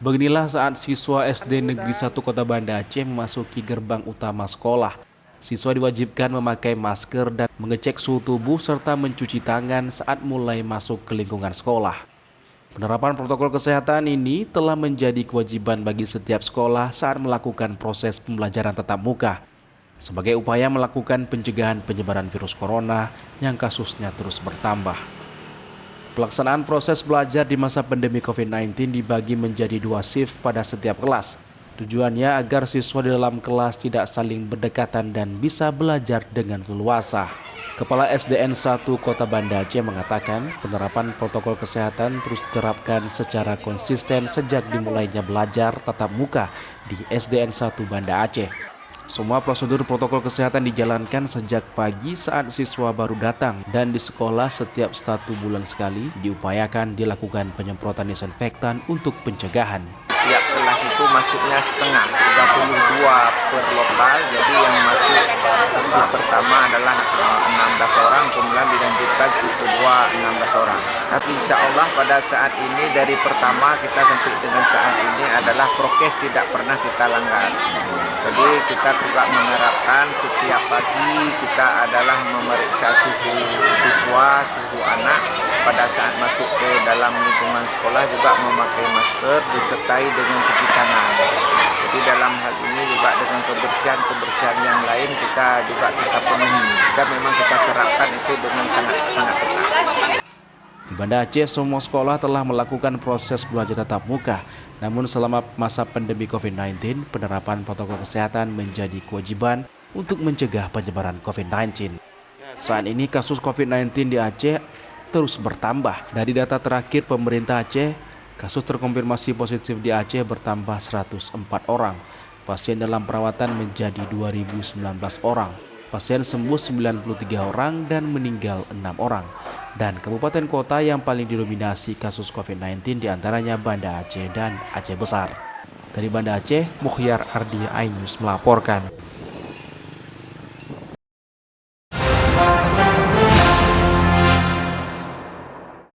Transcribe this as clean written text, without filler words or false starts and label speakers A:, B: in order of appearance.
A: Beginilah saat siswa SD Negeri 1 Kota Banda Aceh memasuki gerbang utama sekolah. Siswa diwajibkan memakai masker dan mengecek suhu tubuh serta mencuci tangan saat mulai masuk ke lingkungan sekolah. Penerapan protokol kesehatan ini telah menjadi kewajiban bagi setiap sekolah saat melakukan proses pembelajaran tatap muka, sebagai upaya melakukan pencegahan penyebaran virus corona yang kasusnya terus bertambah. Pelaksanaan proses belajar di masa pandemi COVID-19 dibagi menjadi 2 shift pada setiap kelas. Tujuannya agar siswa di dalam kelas tidak saling berdekatan dan bisa belajar dengan leluasa. Kepala SDN 1 Kota Banda Aceh mengatakan penerapan protokol kesehatan terus diterapkan secara konsisten sejak dimulainya belajar tatap muka di SDN 1 Banda Aceh. Semua prosedur protokol kesehatan dijalankan sejak pagi saat siswa baru datang dan di sekolah setiap 1 bulan sekali diupayakan dilakukan penyemprotan disinfektan untuk pencegahan.
B: Tiap kelas itu masuknya setengah, 32 per lokal, jadi yang masuk shift pertama adalah 16 orang, kemudian dilanjutkan shift kedua 16 orang. Tapi insya Allah pada saat ini dari pertama kita sampai dengan saat ini adalah prokes tidak pernah kita langgar. Jadi kita juga menerapkan setiap pagi kita adalah memeriksa suhu siswa, suhu anak. Pada saat masuk ke dalam lingkungan sekolah juga memakai masker disertai dengan cuci tangan. Jadi dalam hal ini juga dengan kebersihan yang lain kita penuhi. Dan memang kita terapkan itu dengan sangat ketat.
A: Di Banda Aceh, semua sekolah telah melakukan proses belajar tatap muka. Namun selama masa pandemi COVID-19, penerapan protokol kesehatan menjadi kewajiban untuk mencegah penyebaran COVID-19. Saat ini kasus COVID-19 di Aceh terus bertambah. Dari data terakhir pemerintah Aceh, kasus terkonfirmasi positif di Aceh bertambah 104 orang. Pasien dalam perawatan menjadi 2.019 orang. Pasien sembuh 93 orang dan meninggal 6 orang. Dan kabupaten kota yang paling didominasi kasus COVID-19 diantaranya Banda Aceh dan Aceh Besar. Dari Banda Aceh, Mukhyar Ardi Ainus melaporkan.